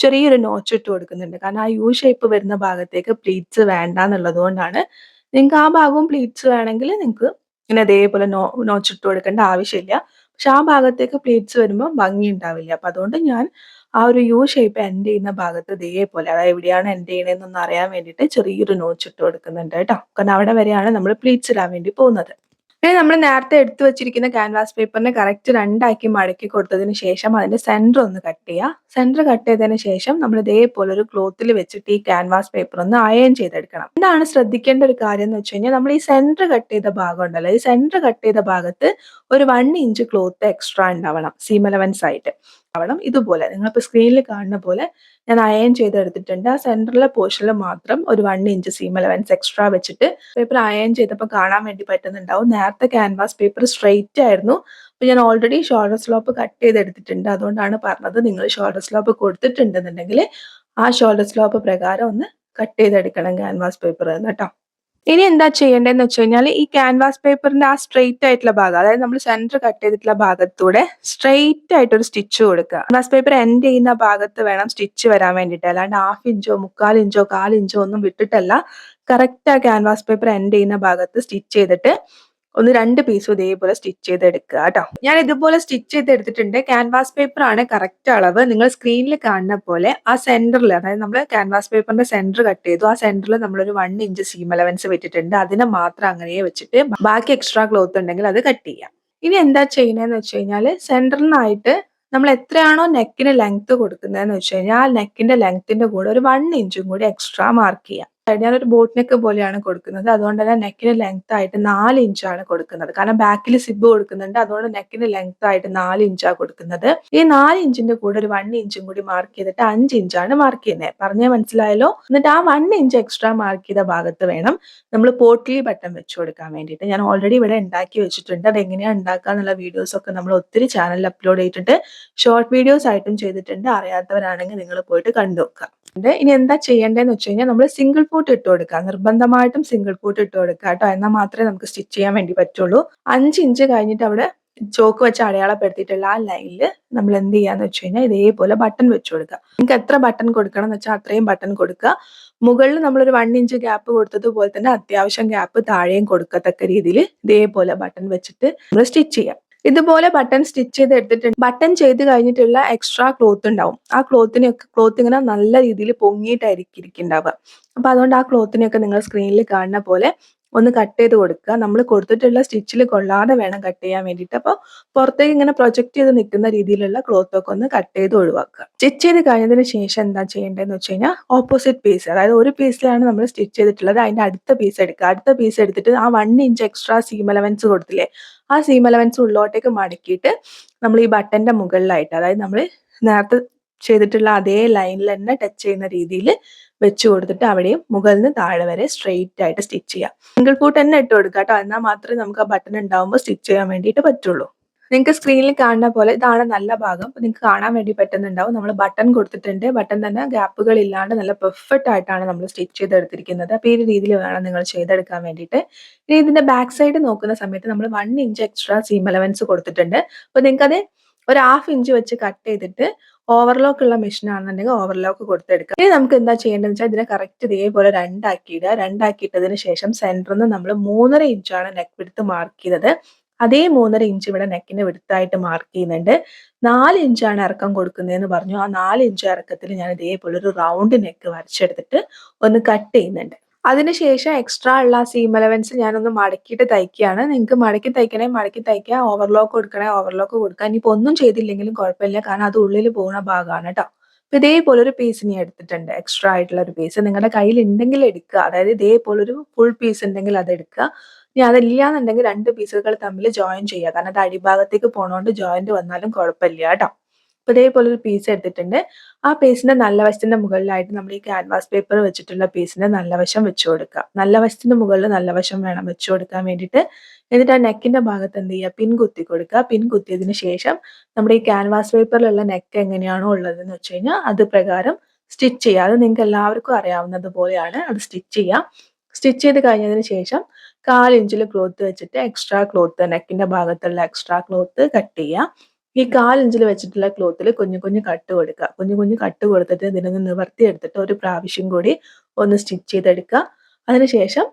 ചെറിയൊരു നോച്ച് ഇട്ട് കൊടുക്കുന്നുണ്ട്. കാരണം ആ യു ഷേപ്പ് വരുന്ന ഭാഗത്തേക്ക് പ്ലീറ്റ്സ് വേണ്ട എന്നുള്ളത് കൊണ്ടാണ്. നിങ്ങൾക്ക് ആ ഭാഗവും പ്ലീറ്റ്സ് വേണമെങ്കിൽ നിങ്ങൾക്ക് ഇങ്ങനെ അതേപോലെ നോച്ചിട്ട് കൊടുക്കേണ്ട ആവശ്യമില്ല. പക്ഷെ ആ ഭാഗത്തേക്ക് പ്ലീറ്റ്സ് വരുമ്പോൾ ഭംഗി ഉണ്ടാവില്ല. അപ്പൊ അതുകൊണ്ട് ഞാൻ ആ ഒരു യു ഷേപ്പ് എൻഡ് ചെയ്യുന്ന ഭാഗത്ത് ഇതേപോലെ, അതായത് എവിടെയാണ് എൻഡ് ചെയ്യണതെന്നൊന്ന് അറിയാൻ വേണ്ടിയിട്ട് ചെറിയൊരു നോച്ചിട്ട് കൊടുക്കുന്നുണ്ട് കേട്ടോ. കാരണം അവിടെ വരെയാണ് നമ്മൾ പ്ലീറ്റ്സ് ഇടാൻ വേണ്ടി പോകുന്നത്. ഇനി നമ്മൾ നേരത്തെ എടുത്തു വെച്ചിരിക്കുന്ന ക്യാൻവാസ് പേപ്പറിനെ കറക്റ്റ് രണ്ടാക്കി മടക്കി കൊടുത്തതിന് ശേഷം അതിന്റെ സെന്റർ ഒന്ന് കട്ട് ചെയ്യുക. സെന്റർ കട്ട് ചെയ്തതിന് ശേഷം നമ്മൾ ഇതേപോലെ ഒരു ക്ലോത്തിൽ വെച്ചിട്ട് ഈ ക്യാൻവാസ് പേപ്പർ ഒന്ന് അയൺ ചെയ്തെടുക്കണം. എന്താണ് ശ്രദ്ധിക്കേണ്ട ഒരു കാര്യം എന്ന് വെച്ച് കഴിഞ്ഞാൽ, നമ്മൾ ഈ സെന്റർ കട്ട് ചെയ്ത ഭാഗം ഉണ്ടല്ലോ, ഈ സെന്റർ കട്ട് ചെയ്ത ഭാഗത്ത് ഒരു 1 ഇഞ്ച് ക്ലോത്ത് എക്സ്ട്രാ ഉണ്ടാവണം, സീം അലവൻസ് ആയിട്ട് ആവണം. ഇതുപോലെ നിങ്ങളിപ്പോൾ സ്ക്രീനിൽ കാണുന്ന പോലെ ഞാൻ അയൺ ചെയ്തെടുത്തിട്ടുണ്ട്. ആ സെന്ററിലെ പോർഷനിൽ മാത്രം ഒരു 1 ഇഞ്ച് സീം അലവൻസ് എക്സ്ട്രാ വെച്ചിട്ട് പേപ്പർ അയൺ ചെയ്തപ്പോൾ കാണാൻ വേണ്ടി പറ്റുന്നുണ്ടാവും. നേരത്തെ ക്യാൻവാസ് പേപ്പർ സ്ട്രെയിറ്റ് ആയിരുന്നു. അപ്പൊ ഞാൻ ഓൾറെഡി ഷോൾഡർ സ്ലോപ്പ് കട്ട് ചെയ്തെടുത്തിട്ടുണ്ട്. അതുകൊണ്ടാണ് പറഞ്ഞത്, നിങ്ങൾ ഷോൾഡർ സ്ലോപ്പ് കൊടുത്തിട്ടുണ്ടെന്നുണ്ടെങ്കിൽ ആ ഷോൾഡർ സ്ലോപ്പ് പ്രകാരം ഒന്ന് കട്ട് ചെയ്തെടുക്കണം ക്യാൻവാസ് പേപ്പർ കേട്ടോ. ഇനി എന്താ ചെയ്യേണ്ടതെന്ന് വെച്ച് കഴിഞ്ഞാൽ, ഈ ക്യാൻവാസ് പേപ്പറിന്റെ ആ സ്ട്രെയിറ്റ് ആയിട്ടുള്ള ഭാഗം, അതായത് നമ്മൾ സെന്റർ കട്ട് ചെയ്തിട്ടുള്ള ഭാഗത്തൂടെ സ്ട്രെയിറ്റ് ആയിട്ട് ഒരു സ്റ്റിച്ച് കൊടുക്കുക. ക്യാൻവാസ് പേപ്പർ എൻഡ് ചെയ്യുന്ന ഭാഗത്ത് വേണം സ്റ്റിച്ച് വരാൻ വേണ്ടിയിട്ട്, അല്ലാണ്ട് 1/2 ഇഞ്ചോ 1/4 ഇഞ്ചോ 1/4 ഇഞ്ചോ ഒന്നും വിട്ടിട്ടല്ല. കറക്റ്റ് ആ ക്യാൻവാസ് പേപ്പർ എൻഡ് ചെയ്യുന്ന ഭാഗത്ത് സ്റ്റിച്ച് ചെയ്തിട്ട് ഒന്ന് 2 പീസും ഇതേപോലെ സ്റ്റിച്ച് ചെയ്തെടുക്കുക കേട്ടോ. ഞാൻ ഇതുപോലെ സ്റ്റിച്ച് ചെയ്തെടുത്തിട്ടുണ്ട്. ക്യാൻവാസ് പേപ്പർ ആണ് കറക്റ്റ് അളവ്. നിങ്ങൾ സ്ക്രീനിൽ കാണുന്ന പോലെ ആ സെന്ററിൽ, അതായത് നമ്മൾ ക്യാൻവാസ് പേപ്പറിന്റെ സെന്റർ കട്ട് ചെയ്തു, ആ സെന്ററിൽ നമ്മളൊരു 1 ഇഞ്ച് സീം അലവൻസ് വെച്ചിട്ടുണ്ട്. അതിനെ മാത്രം അങ്ങനെ വെച്ചിട്ട് ബാക്കി എക്സ്ട്രാ ക്ലോത്ത് ഉണ്ടെങ്കിൽ അത് കട്ട് ചെയ്യാം. ഇനി എന്താ ചെയ്യുന്നതെന്ന് വെച്ച് കഴിഞ്ഞാൽ, സെന്ററിനായിട്ട് നമ്മൾ എത്രയാണോ നെക്കിന് ലെങ്ത് കൊടുക്കുന്നതെന്ന് വെച്ച് കഴിഞ്ഞാൽ, ആ നെക്കിന്റെ ലെങ്ത്തിന്റെ കൂടെ ഒരു 1 ഇഞ്ചും കൂടി എക്സ്ട്രാ മാർക്ക് ചെയ്യാം. ഞാനൊരു ബോട്ട് നെക്ക് പോലെയാണ് കൊടുക്കുന്നത്. അതുകൊണ്ട് തന്നെ നെക്കിന് ലെങ്ത് ആയിട്ട് 4 ഇഞ്ചാണ് കൊടുക്കുന്നത്. കാരണം ബാക്കിൽ സിബ് കൊടുക്കുന്നുണ്ട്. അതുകൊണ്ട് നെക്കിന് ലെങ്ത് ആയിട്ട് 4 ഇഞ്ചാണ് കൊടുക്കുന്നത്. ഈ 4 ഇഞ്ചിന്റെ കൂടെ ഒരു 1 ഇഞ്ചും കൂടി മാർക്ക് ചെയ്തിട്ട് 5 ഇഞ്ചാണ് മാർക്ക് ചെയ്യുന്നത്. പറഞ്ഞാൽ മനസ്സിലായല്ലോ. എന്നിട്ട് ആ 1 ഇഞ്ച് എക്സ്ട്രാ മാർക്ക് ചെയ്ത ഭാഗത്ത് വേണം നമ്മൾ പോട്ട്ലി ബട്ടൺ വെച്ച് കൊടുക്കാൻ വേണ്ടിയിട്ട്. ഞാൻ ഓൾറെഡി ഇവിടെ ഉണ്ടാക്കി വെച്ചിട്ടുണ്ട്. അത് എങ്ങനെയാണ് ഉണ്ടാക്കുക എന്നുള്ള വീഡിയോസ് ഒക്കെ നമ്മൾ ഒത്തിരി ചാനലിൽ അപ്ലോഡ് ചെയ്തിട്ടുണ്ട്. ഷോർട്ട് വീഡിയോസ് ആയിട്ടും ചെയ്തിട്ടുണ്ട്. അറിയാത്തവരാണെങ്കിൽ നിങ്ങൾ പോയിട്ട് കണ്ടു നോക്കുക. ഇനി എന്താ ചെയ്യേണ്ടതെന്ന് വെച്ച് കഴിഞ്ഞാൽ, നമ്മൾ സിംഗിൾ ഫൂട്ട് ഇട്ട് കൊടുക്കുക. നിർബന്ധമായിട്ടും സിംഗിൾ ഫൂട്ട് ഇട്ട് കൊടുക്കുക കേട്ടോ. എന്നാൽ മാത്രമേ നമുക്ക് സ്റ്റിച്ച് ചെയ്യാൻ വേണ്ടി പറ്റുള്ളൂ. 5 ഇഞ്ച് കഴിഞ്ഞിട്ട് അവിടെ ചോക്ക് വെച്ച് അടയാളപ്പെടുത്തിയിട്ടുള്ള ആ ലൈനിൽ നമ്മൾ എന്ത് ചെയ്യാന്ന് വെച്ച് കഴിഞ്ഞാൽ ഇതേപോലെ ബട്ടൺ വെച്ച് കൊടുക്കുക. നിങ്ങൾക്ക് എത്ര ബട്ടൺ കൊടുക്കണം എന്ന് വെച്ചാൽ അത്രയും ബട്ടൺ കൊടുക്കുക. മുകളിൽ നമ്മളൊരു 1 ഇഞ്ച് ഗ്യാപ്പ് കൊടുത്തതുപോലെ തന്നെ അത്യാവശ്യം ഗ്യാപ്പ് താഴെയും കൊടുക്കത്തക്ക രീതിയിൽ ഇതേപോലെ ബട്ടൺ വെച്ചിട്ട് നമ്മൾ സ്റ്റിച്ച് ചെയ്യാം. ഇതുപോലെ ബട്ടൺ സ്റ്റിച്ച് ചെയ്ത് എടുത്തിട്ടുണ്ട്. ബട്ടൺ ചെയ്ത് കഴിഞ്ഞിട്ടുള്ള എക്സ്ട്രാ ക്ലോത്ത് ഉണ്ടാവും. ആ ക്ലോത്ത് ഇങ്ങനെ നല്ല രീതിയിൽ പൊങ്ങിയിട്ടായിരിക്കും ഇരിക്കുന്നുണ്ടാവുക. അപ്പൊ അതുകൊണ്ട് ആ ക്ലോത്തിനെയൊക്കെ നിങ്ങൾ സ്ക്രീനിൽ കാണുന്ന പോലെ ഒന്ന് കട്ട് ചെയ്ത് കൊടുക്കുക. നമ്മൾ കൊടുത്തിട്ടുള്ള സ്റ്റിച്ചിൽ കൊള്ളാതെ വേണം കട്ട് ചെയ്യാൻ വേണ്ടിയിട്ട്. അപ്പോൾ പുറത്തേക്ക് ഇങ്ങനെ പ്രൊജക്ട് ചെയ്ത് നിൽക്കുന്ന രീതിയിലുള്ള ക്ലോത്ത് ഒക്കെ ഒന്ന് കട്ട് ചെയ്ത് ഒഴിവാക്കുക. സ്റ്റിച്ച് ചെയ്ത് കഴിഞ്ഞതിന് ശേഷം എന്താ ചെയ്യേണ്ടതെന്ന് വെച്ച് കഴിഞ്ഞാൽ ഓപ്പോസിറ്റ് പീസ്, അതായത് ഒരു പീസിലാണ് നമ്മൾ സ്റ്റിച്ച് ചെയ്തിട്ടുള്ളത്, അതിന്റെ അടുത്ത പീസ് എടുക്കുക. അടുത്ത പീസ് എടുത്തിട്ട് ആ 1 ഇഞ്ച് എക്സ്ട്രാ സീം അലവൻസ് കൊടുത്തില്ലേ, ആ സീം അലവൻസ് ഉള്ളോട്ടേക്ക് മടക്കിയിട്ട് നമ്മൾ ഈ ബട്ടന്റെ മുകളിലായിട്ട്, അതായത് നമ്മൾ നേരത്തെ ചെയ്തിട്ടുള്ള അതേ ലൈനിൽ തന്നെ ടച്ച് ചെയ്യുന്ന രീതിയിൽ വെച്ച് കൊടുത്തിട്ട് അവിടെയും മുകളിൽ നിന്ന് താഴെ വരെ സ്ട്രെയിറ്റ് ആയിട്ട് സ്റ്റിച്ച് ചെയ്യാം. സിംഗിൾ ഫൂട്ട് തന്നെ ഇട്ട് കൊടുക്കുക കേട്ടോ, എന്നാൽ മാത്രമേ നമുക്ക് ആ ബട്ടൺ ഉണ്ടാവുമ്പോൾ സ്റ്റിച്ച് ചെയ്യാൻ വേണ്ടിയിട്ട് പറ്റുള്ളൂ. നിങ്ങൾക്ക് സ്ക്രീനിൽ കാണുന്ന പോലെ ഇതാണ് നല്ല ഭാഗം. നിങ്ങൾക്ക് കാണാൻ വേണ്ടി പറ്റുന്നുണ്ടാവും. നമ്മൾ ബട്ടൺ കൊടുത്തിട്ടുണ്ട്. ബട്ടൺ തന്നെ ഗ്യാപ്പുകൾ ഇല്ലാണ്ട് നല്ല പെർഫെക്റ്റ് ആയിട്ടാണ് നമ്മൾ സ്റ്റിച്ച് ചെയ്തെടുത്തിരിക്കുന്നത്. അപ്പോൾ ഈ ഒരു രീതിയിൽ വേണം നിങ്ങൾ ചെയ്തെടുക്കാൻ വേണ്ടിയിട്ട്. ഇനി ഇതിന്റെ ബാക്ക് സൈഡ് നോക്കുന്ന സമയത്ത് നമ്മൾ 1 ഇഞ്ച് എക്സ്ട്രാ സീം അലവൻസ് കൊടുത്തിട്ടുണ്ട്. അപ്പോൾ നിങ്ങൾക്കത് ഒരു 1/2 ഇഞ്ച് വെച്ച് കട്ട് ചെയ്തിട്ട് ഓവർലോക്ക് ഉള്ള മെഷീൻ ആണെന്നുണ്ടെങ്കിൽ ഓവർലോക്ക് കൊടുത്തെടുക്കാം. ഇനി നമുക്ക് എന്താ ചെയ്യേണ്ടതെന്ന് വെച്ചാൽ ഇതിനെ കറക്റ്റ് ഇതേപോലെ രണ്ടാക്കിയിടുക. രണ്ടാക്കിയിട്ടതിന് ശേഷം സെന്ററിൽ നിന്ന് നമ്മൾ 3.5 ഇഞ്ചാണ് നെക്ക് വിഡ്ത്ത് മാർക്ക് ചെയ്തത്. അതേ 3.5 ഇഞ്ച് ഇവിടെ നെക്കിന്റെ വിഡ്ത്തായിട്ട് മാർക്ക് ചെയ്യുന്നുണ്ട്. 4 ഇഞ്ചാണ് ഇറക്കം കൊടുക്കുന്നതെന്ന് പറഞ്ഞു. ആ 4 ഇഞ്ച് ഇറക്കത്തിൽ ഞാൻ ഇതേപോലെ ഒരു റൗണ്ട് നെക്ക് വരച്ചെടുത്തിട്ട് ഒന്ന് കട്ട് ചെയ്യുന്നുണ്ട്. അതിനുശേഷം എക്സ്ട്രാ ഉള്ള സീം അലവൻസ് ഞാനൊന്ന് മടക്കിയിട്ട് തയ്ക്കുകയാണ്. നിങ്ങൾക്ക് മടക്കി തയ്ക്കണേ മടക്കി തയ്ക്കുക, ഓവർലോക്ക് കൊടുക്കണേ ഓവർലോക്ക് കൊടുക്കുക. ഇനിയിപ്പോൾ ഒന്നും ചെയ്തില്ലെങ്കിലും കുഴപ്പമില്ല, കാരണം അത് ഉള്ളിൽ പോകുന്ന ഭാഗമാണ് കേട്ടോ. അപ്പൊ ഇതേപോലെ ഒരു പീസ് ഇനി എടുത്തിട്ടുണ്ട്, എക്സ്ട്രാ ആയിട്ടുള്ള ഒരു പീസ് നിങ്ങളുടെ കയ്യിൽ ഉണ്ടെങ്കിൽ എടുക്കുക. അതായത് ഇതേപോലെ ഒരു ഫുൾ പീസ് ഉണ്ടെങ്കിൽ അത് എടുക്കുക. ഇനി അതില്ല എന്നുണ്ടെങ്കിൽ 2 പീസുകൾ തമ്മിൽ ജോയിൻ ചെയ്യുക, കാരണം അത് അടിഭാഗത്തേക്ക് പോണോണ്ട് ജോയിന്റ് വന്നാലും കുഴപ്പമില്ല കേട്ടോ. അപ്പൊ ഇതേപോലെ ഒരു പീസ് എടുത്തിട്ടുണ്ട്. ആ പീസിന്റെ നല്ല വശത്തിന്റെ മുകളിലായിട്ട് നമ്മൾ ഈ ക്യാൻവാസ് പേപ്പർ വെച്ചിട്ടുള്ള പീസിന്റെ നല്ല വശം വെച്ചു കൊടുക്കുക. നല്ല വശത്തിന്റെ മുകളിൽ നല്ല വശം വേണം വെച്ചു കൊടുക്കാൻ വേണ്ടിയിട്ട്. എന്നിട്ട് ആ നെക്കിന്റെ ഭാഗത്ത് എന്ത് ചെയ്യുക, പിൻ കുത്തി കൊടുക്കുക. പിൻ കുത്തിയതിന് ശേഷം നമ്മുടെ ഈ ക്യാൻവാസ് പേപ്പറിലുള്ള നെക്ക് എങ്ങനെയാണോ ഉള്ളതെന്ന് വെച്ച് കഴിഞ്ഞാൽ അത് പ്രകാരം സ്റ്റിച്ച് ചെയ്യുക. അത് നിങ്ങൾക്ക് എല്ലാവർക്കും അറിയാവുന്നത് പോലെയാണ് അത് സ്റ്റിച്ച് ചെയ്യുക. സ്റ്റിച്ച് ചെയ്ത് കഴിഞ്ഞതിന് ശേഷം 1/4 ഇഞ്ചിൽ ക്ലോത്ത് വെച്ചിട്ട് എക്സ്ട്രാ ക്ലോത്ത്, നെക്കിന്റെ ഭാഗത്തുള്ള എക്സ്ട്രാ ക്ലോത്ത് കട്ട് ചെയ്യുക. ഈ 1/4 ഇഞ്ചിൽ വെച്ചിട്ടുള്ള ക്ലോത്തിൽ കുഞ്ഞു കുഞ്ഞു കട്ട് കൊടുക്കുക. കുഞ്ഞു കുഞ്ഞു കട്ട് കൊടുത്തിട്ട് ഇതിനൊന്ന് നിവർത്തി എടുത്തിട്ട് ഒരു പ്രാവശ്യം കൂടി ഒന്ന് സ്റ്റിച്ച് ചെയ്തെടുക്കുക. അതിനുശേഷം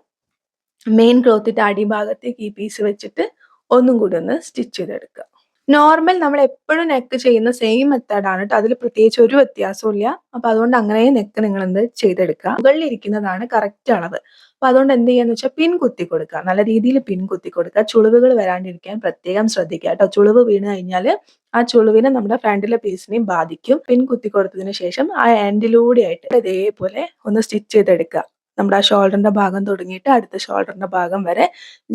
മെയിൻ ക്ലോത്തിന്റെ അടിഭാഗത്തേക്ക് ഈ പീസ് വെച്ചിട്ട് ഒന്നും കൂടി ഒന്ന് സ്റ്റിച്ച് ചെയ്തെടുക്കുക. നോർമൽ നമ്മൾ എപ്പോഴും നെക്ക് ചെയ്യുന്ന സെയിം മെത്തേഡാണ് കേട്ടോ, അതിൽ പ്രത്യേകിച്ച് ഒരു വ്യത്യാസവും ഇല്ല. അപ്പൊ അതുകൊണ്ട് അങ്ങനെ നെക്ക് നിങ്ങൾ എന്ത് ചെയ്തെടുക്കുക. മുകളിൽ ഇരിക്കുന്നതാണ് കറക്റ്റ് അളവ്. അപ്പൊ അതുകൊണ്ട് എന്ത് ചെയ്യാന്ന് വെച്ചാൽ പിൻ കുത്തി കൊടുക്കുക, നല്ല രീതിയിൽ പിൻ കുത്തി കൊടുക്കുക. ചുളിവുകൾ വരാണ്ടിരിക്കാൻ പ്രത്യേകം ശ്രദ്ധിക്കുക കേട്ടോ. ചുളിവ് വീണ് കഴിഞ്ഞാൽ ആ ചുളിവിനെ നമ്മുടെ ഫ്രണ്ടിലെ പീസിനെയും ബാധിക്കും. പിൻ കുത്തി കൊടുത്തതിന് ശേഷം ആ എൻഡിലൂടെ ആയിട്ട് ഇതേപോലെ ഒന്ന് സ്റ്റിച്ച് ചെയ്തെടുക്കുക. നമ്മുടെ ആ ഷോൾഡറിന്റെ ഭാഗം തുടങ്ങിയിട്ട് അടുത്ത ഷോൾഡറിന്റെ ഭാഗം വരെ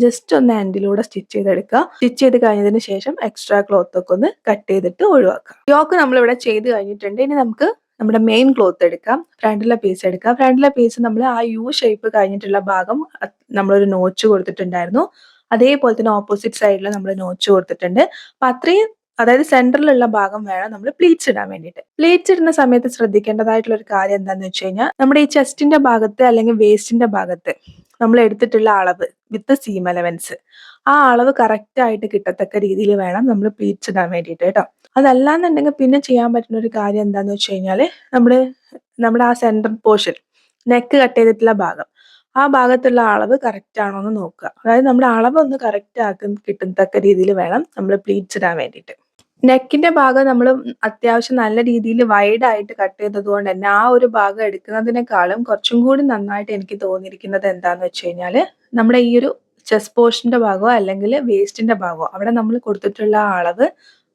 ജസ്റ്റ് ഒന്ന് എൻഡിലൂടെ സ്റ്റിച്ച് ചെയ്തെടുക്കുക. സ്റ്റിച്ച് ചെയ്ത് കഴിഞ്ഞതിന് ശേഷം എക്സ്ട്രാ ക്ലോത്ത് ഒക്കെ ഒന്ന് കട്ട് ചെയ്തിട്ട് ഒഴിവാക്കുക. യോക്ക് നമ്മളിവിടെ ചെയ്ത് കഴിഞ്ഞിട്ടുണ്ട്. ഇനി നമുക്ക് നമ്മുടെ മെയിൻ ക്ലോത്ത് എടുക്കാം, ഫ്രണ്ടിലെ പീസ് എടുക്കാം. ഫ്രണ്ടിലെ പീസ് നമ്മൾ ആ യു ഷേപ്പ് കഴിഞ്ഞിട്ടുള്ള ഭാഗം നമ്മളൊരു നോച്ച് കൊടുത്തിട്ടുണ്ടായിരുന്നു. അതേപോലെ തന്നെ ഓപ്പോസിറ്റ് സൈഡിൽ നമ്മൾ നോച്ച് കൊടുത്തിട്ടുണ്ട്. അപ്പൊ അത്രയും, അതായത് സെന്ററിലുള്ള ഭാഗം വേണം നമ്മൾ പ്ലീറ്റ്സ് ഇടാൻ വേണ്ടിയിട്ട്. പ്ലീറ്റ്സ് ഇടുന്ന സമയത്ത് ശ്രദ്ധിക്കേണ്ടതായിട്ടുള്ള ഒരു കാര്യം എന്താണെന്ന് വെച്ച് കഴിഞ്ഞാൽ നമ്മുടെ ഈ ചെസ്റ്റിന്റെ ഭാഗത്ത് അല്ലെങ്കിൽ വേസ്റ്റിന്റെ ഭാഗത്ത് നമ്മൾ എടുത്തിട്ടുള്ള അളവ് വിത്ത് സീം അലവൻസ്, ആ അളവ് കറക്റ്റ് ആയിട്ട് കിട്ടത്തക്ക രീതിയിൽ വേണം നമ്മൾ പ്ലീറ്റ്സ് ഇടാൻ വേണ്ടിയിട്ട് കേട്ടോ. അതല്ലാന്നുണ്ടെങ്കിൽ പിന്നെ ചെയ്യാൻ പറ്റുന്ന ഒരു കാര്യം എന്താന്ന് വെച്ച് കഴിഞ്ഞാല് നമ്മുടെ ആ സെന്റർ പോർഷൻ, നെക്ക് കട്ട് ചെയ്തിട്ടുള്ള ഭാഗം, ആ ഭാഗത്തുള്ള അളവ് കറക്റ്റ് ആണോ എന്ന് നോക്കുക. അതായത് നമ്മുടെ അളവ് ഒന്ന് കറക്റ്റ് കിട്ടത്തക്ക രീതിയിൽ വേണം നമ്മൾ പ്ലീറ്റ്സ് ഇടാൻ വേണ്ടിയിട്ട്. നെക്കിന്റെ ഭാഗം നമ്മൾ അത്യാവശ്യം നല്ല രീതിയിൽ വൈഡ് ആയിട്ട് കട്ട് ചെയ്തത് കൊണ്ട് തന്നെ ആ ഒരു ഭാഗം എടുക്കുന്നതിനേക്കാളും കുറച്ചും കൂടി നന്നായിട്ട് എനിക്ക് തോന്നിയിരിക്കുന്നത് എന്താന്ന് വെച്ച് കഴിഞ്ഞാല് നമ്മുടെ ഈ ഒരു ചെസ്റ്റ് പോർഷന്റെ ഭാഗമോ അല്ലെങ്കിൽ വേസ്റ്റിന്റെ ഭാഗമോ അവിടെ നമ്മൾ കൊടുത്തിട്ടുള്ള ആ അളവ്,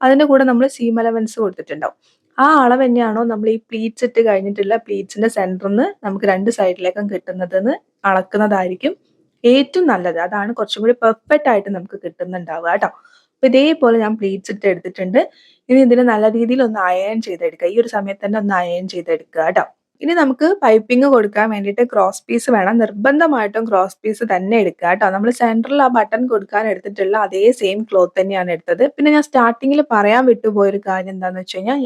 അതിന്റെ കൂടെ നമ്മൾ സീം അലവൻസ് കൊടുത്തിട്ടുണ്ടാവും. ആ അളവ് തന്നെയാണോ നമ്മൾ ഈ പ്ലീറ്റ്സ് ഇട്ട് കഴിഞ്ഞിട്ടുള്ള പ്ലീറ്റ്സിന്റെ സെന്ററിൽ നിന്ന് നമുക്ക് 2 സൈഡിലേക്കും കിട്ടുന്നതെന്ന് അളക്കുന്നതായിരിക്കും ഏറ്റവും നല്ലത്. അതാണ് കുറച്ചും കൂടി പെർഫെക്റ്റ് ആയിട്ട് നമുക്ക് കിട്ടുന്നുണ്ടാവുക കേട്ടോ. അപ്പൊ ഇതേപോലെ ഞാൻ പ്ലീറ്റ്സ് ഇട്ട് എടുത്തിട്ടുണ്ട്. ഇനി ഇതിനെ നല്ല രീതിയിൽ ഒന്ന് അയൺ ചെയ്തെടുക്കുക. ഈ ഒരു സമയത്ത് തന്നെ ഒന്ന് അയൺ ചെയ്തെടുക്കുക കേട്ടോ. ഇനി നമുക്ക് പൈപ്പിംഗ് കൊടുക്കാൻ വേണ്ടിയിട്ട് ക്രോസ് പീസ് വേണം. നിർബന്ധമായിട്ടും ക്രോസ് പീസ് തന്നെ എടുക്കുക കേട്ടോ. നമ്മൾ സെന്ററിൽ ആ ബട്ടൺ കൊടുക്കാൻ എടുത്തിട്ടുള്ള അതേ സെയിം ക്ലോത്ത് തന്നെയാണ് എടുത്തത്. പിന്നെ ഞാൻ സ്റ്റാർട്ടിങ്ങിൽ പറയാൻ വിട്ടുപോയൊരു കാര്യം എന്താണെന്ന് വെച്ച് കഴിഞ്ഞാൽ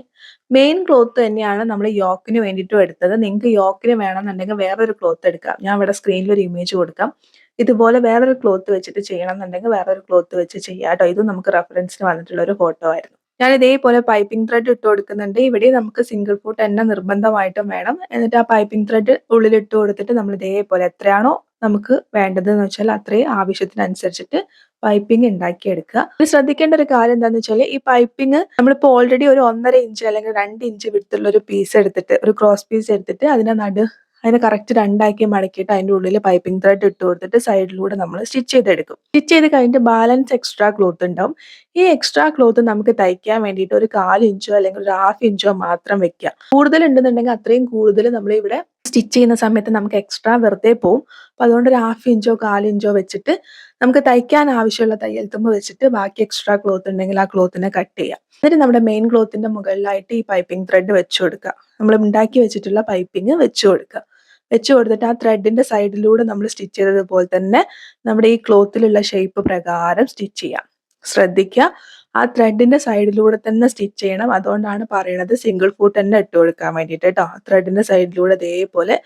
മെയിൻ ക്ലോത്ത് തന്നെയാണ് നമ്മൾ യോക്കിന് വേണ്ടിയിട്ടും എടുത്തത്. നിങ്ങൾക്ക് യോക്കിന് വേണമെന്നുണ്ടെങ്കിൽ വേറൊരു ക്ലോത്ത് എടുക്കാം. ഞാൻ ഇവിടെ സ്ക്രീനിൽ ഒരു ഇമേജ് കൊടുക്കാം. ഇതുപോലെ വേറൊരു ക്ലോത്ത് വെച്ചിട്ട് ചെയ്യണം എന്നുണ്ടെങ്കിൽ വേറൊരു ക്ലോത്ത് വെച്ച് ചെയ്യാം കേട്ടോ. ഇതും നമുക്ക് റെഫറൻസിന് വന്നിട്ടുള്ള ഒരു ഫോട്ടോ ആയിരുന്നു. ഞാൻ ഇതേപോലെ പൈപ്പിംഗ് ത്രെഡ് ഇട്ട് കൊടുക്കുന്നുണ്ട്. ഇവിടെ നമുക്ക് സിംഗിൾ ഫൂട്ട് തന്നെ നിർബന്ധമായിട്ടും വേണം. എന്നിട്ട് ആ പൈപ്പിംഗ് ത്രെഡ് ഉള്ളിൽ ഇട്ട് കൊടുത്തിട്ട് നമ്മൾ ഇതേപോലെ എത്രയാണോ നമുക്ക് വേണ്ടതെന്ന് വെച്ചാൽ അത്രയും ആവശ്യത്തിനനുസരിച്ചിട്ട് പൈപ്പിംഗ് ഉണ്ടാക്കിയെടുക്കുക. ഇത് ശ്രദ്ധിക്കേണ്ട ഒരു കാര്യം എന്താന്ന് വെച്ചാൽ ഈ പൈപ്പിംഗ് നമ്മളിപ്പോൾ ഓൾറെഡി ഒരു 1.5 ഇഞ്ച് അല്ലെങ്കിൽ 2 ഇഞ്ച് വിടുത്തുള്ള ഒരു പീസ് എടുത്തിട്ട് ഒരു ക്രോസ് പീസ് എടുത്തിട്ട് അതിനെ കറക്റ്റ് രണ്ടാക്കി മടക്കിയിട്ട് അതിൻ്റെ ഉള്ളിൽ പൈപ്പിംഗ് ത്രെഡ് ഇട്ട് കൊടുത്തിട്ട് സൈഡിലൂടെ നമ്മൾ സ്റ്റിച്ച് ചെയ്തെടുക്കും. സ്റ്റിച്ച് ചെയ്ത് കഴിഞ്ഞിട്ട് ബാലൻസ് എക്സ്ട്രാ ക്ലോത്ത് ഉണ്ടാവും. ഈ എക്സ്ട്രാ ക്ലോത്ത് നമുക്ക് തയ്ക്കാൻ വേണ്ടിയിട്ട് ഒരു 1/4 ഇഞ്ചോ അല്ലെങ്കിൽ ഒരു 1/2 ഇഞ്ചോ മാത്രം വെക്കുക. കൂടുതൽ ഉണ്ടെന്നുണ്ടെങ്കിൽ അത്രയും കൂടുതൽ നമ്മൾ ഇവിടെ സ്റ്റിച്ച് ചെയ്യുന്ന സമയത്ത് നമുക്ക് എക്സ്ട്രാ വെറുതെ പോവും. അപ്പൊ അതുകൊണ്ട് ഒരു 1/2 ഇഞ്ചോ 1/4 ഇഞ്ചോ വെച്ചിട്ട് നമുക്ക് തയ്ക്കാൻ ആവശ്യമുള്ള തയ്യൽ തുമ്പ് വെച്ചിട്ട് ബാക്കി എക്സ്ട്രാ ക്ലോത്ത് ഉണ്ടെങ്കിൽ ആ ക്ലോത്തിനെ കട്ട് ചെയ്യാം. എന്നിട്ട് നമ്മുടെ മെയിൻ ക്ലോത്തിന്റെ മുകളിലായിട്ട് ഈ പൈപ്പിംഗ് ത്രെഡ് വെച്ച് കൊടുക്കുക. നമ്മൾ ഉണ്ടാക്കി വെച്ചിട്ടുള്ള പൈപ്പിംഗ് വെച്ച് കൊടുക്കുക. വെച്ച് കൊടുത്തിട്ട് ആ ത്രെഡിന്റെ സൈഡിലൂടെ നമ്മൾ സ്റ്റിച്ച് ചെയ്തതുപോലെ തന്നെ നമ്മുടെ ഈ ക്ലോത്തിലുള്ള ഷേപ്പ് പ്രകാരം സ്റ്റിച്ച് ചെയ്യാം. ശ്രദ്ധിക്കുക, ആ ത്രെഡിന്റെ സൈഡിലൂടെ തന്നെ സ്റ്റിച്ച് ചെയ്യണം. അതുകൊണ്ടാണ് പറയണത് സിംഗിൾ ഫൂട്ട് തന്നെ ഇട്ട് കൊടുക്കാൻ വേണ്ടിയിട്ട് കേട്ടോ. ത്രെഡിന്റെ സൈഡിലൂടെ ഇതേപോലെ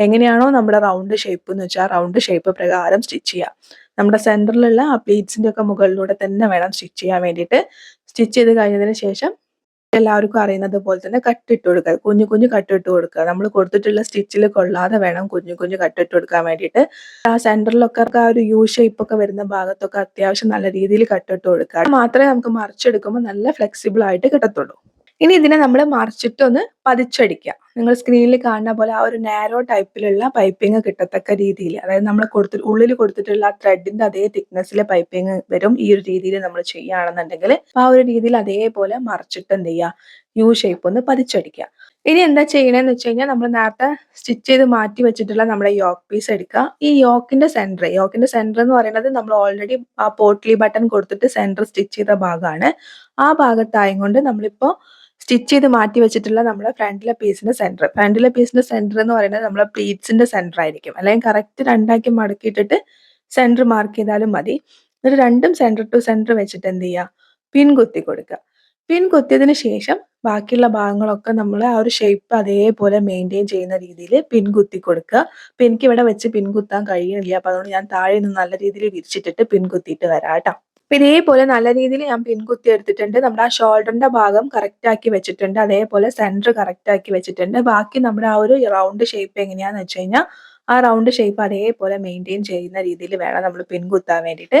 എങ്ങനെയാണോ നമ്മുടെ റൗണ്ട് ഷേപ്പ് എന്ന് വെച്ചാൽ ആ റൗണ്ട് ഷേപ്പ് പ്രകാരം സ്റ്റിച്ച് ചെയ്യാം. നമ്മുടെ സെന്ററിലുള്ള ആ പ്ലീറ്റ്സിന്റെ ഒക്കെ മുകളിലൂടെ തന്നെ വേണം സ്റ്റിച്ച് ചെയ്യാൻ വേണ്ടിയിട്ട്. സ്റ്റിച്ച് ചെയ്ത് കഴിഞ്ഞതിന് ശേഷം എല്ലാവർക്കും അറിയുന്നത് പോലെ തന്നെ കട്ടിട്ട് കൊടുക്കുക. കുഞ്ഞു കുഞ്ഞു കട്ടിട്ട് കൊടുക്കുക. നമ്മൾ കൊടുത്തിട്ടുള്ള സ്റ്റിച്ചിൽ കൊള്ളാതെ വേണം കുഞ്ഞു കുഞ്ഞു കട്ടിട്ട് കൊടുക്കാൻ വേണ്ടിയിട്ട്. ആ സെന്ററിലൊക്കെ ആ ഒരു യു ഷേപ്പ് ഒക്കെ വരുന്ന ഭാഗത്തൊക്കെ അത്യാവശ്യം നല്ല രീതിയിൽ കട്ടിട്ട് കൊടുക്കുക. മാത്രമേ നമുക്ക് മറിച്ചെടുക്കുമ്പോൾ നല്ല ഫ്ലെക്സിബിൾ ആയിട്ട് കിട്ടത്തുള്ളൂ. ഇനി ഇതിനെ നമ്മൾ മറിച്ചിട്ടൊന്ന് പതിച്ചടിക്കുക. നിങ്ങൾ സ്ക്രീനിൽ കാണുന്ന പോലെ ആ ഒരു നാരോ ടൈപ്പിലുള്ള പൈപ്പിംഗ് കിട്ടത്തക്ക രീതിയിൽ, അതായത് നമ്മൾ ഉള്ളിൽ കൊടുത്തിട്ടുള്ള ആ ത്രെഡിന്റെ അതേ തിക്നെസ്സിലെ പൈപ്പിംഗ് വരും. ഈ ഒരു രീതിയിൽ നമ്മൾ ചെയ്യുകയാണെന്നുണ്ടെങ്കിൽ ആ ഒരു രീതിയിൽ അതേപോലെ മറിച്ചിട്ട് എന്ത് ചെയ്യുക, യു ഷേപ്പ് ഒന്ന് പതിച്ചടിക്കുക. ഇനി എന്താ ചെയ്യണമെന്ന് വെച്ച് കഴിഞ്ഞാൽ നമ്മൾ നേരത്തെ സ്റ്റിച്ച് ചെയ്ത് മാറ്റി വെച്ചിട്ടുള്ള നമ്മുടെ യോക്ക് പീസ് എടുക്കുക. ഈ യോക്കിന്റെ സെന്റർ എന്ന് പറയുന്നത് നമ്മൾ ഓൾറെഡി ആ പോട്ട്ലി ബട്ടൺ കൊടുത്തിട്ട് സെന്റർ സ്റ്റിച്ച് ചെയ്ത ഭാഗമാണ്. ആ ഭാഗത്തായും കൊണ്ട് നമ്മളിപ്പോ സ്റ്റിച്ച് ചെയ്ത് മാറ്റി വെച്ചിട്ടുള്ള നമ്മുടെ ഫ്രണ്ടിലെ പീസിന്റെ സെന്റർ എന്ന് പറയുന്നത് നമ്മുടെ പ്ലീറ്റ്സിന്റെ സെന്റർ ആയിരിക്കും. അല്ലെങ്കിൽ കറക്റ്റ് രണ്ടാക്കി മടക്കിയിട്ടിട്ട് സെന്റർ മാർക്ക് ചെയ്താലും മതി. എന്നിട്ട് രണ്ടും സെന്റർ ടു സെന്റർ വെച്ചിട്ട് എന്ത് ചെയ്യുക, പിൻ കുത്തി കൊടുക്കുക. പിൻ കുത്തിയതിന് ശേഷം ബാക്കിയുള്ള ഭാഗങ്ങളൊക്കെ നമ്മൾ ആ ഒരു ഷേപ്പ് അതേപോലെ മെയിൻറ്റെയിൻ ചെയ്യുന്ന രീതിയിൽ പിൻ കുത്തി കൊടുക്കുക. അപ്പൊ എനിക്ക് ഇവിടെ വെച്ച് പിൻ കുത്താൻ കഴിയുന്നില്ല. അപ്പൊ അതുകൊണ്ട് ഞാൻ താഴെ നിന്ന് നല്ല രീതിയിൽ വിരിച്ചിട്ടിട്ട് പിൻ കുത്തിയിട്ട് വരാം കേട്ടോ. അപ്പൊ ഇതേപോലെ നല്ല രീതിയിൽ ഞാൻ പിൻ കുത്തി എടുത്തിട്ടുണ്ട്. നമ്മുടെ ആ ഷോൾഡറിന്റെ ഭാഗം കറക്റ്റ് ആക്കി വെച്ചിട്ടുണ്ട്. അതേപോലെ സെന്റർ കറക്റ്റ് ആക്കി വെച്ചിട്ടുണ്ട്. ബാക്കി നമ്മുടെ ആ ഒരു റൗണ്ട് ഷേപ്പ് എങ്ങനെയാന്ന് വെച്ച് കഴിഞ്ഞാൽ ആ റൗണ്ട് ഷേപ്പ് അതേപോലെ മെയിൻറ്റെയിൻ ചെയ്യുന്ന രീതിയിൽ വേണം നമ്മൾ പിൻ കുത്താൻ വേണ്ടിയിട്ട്.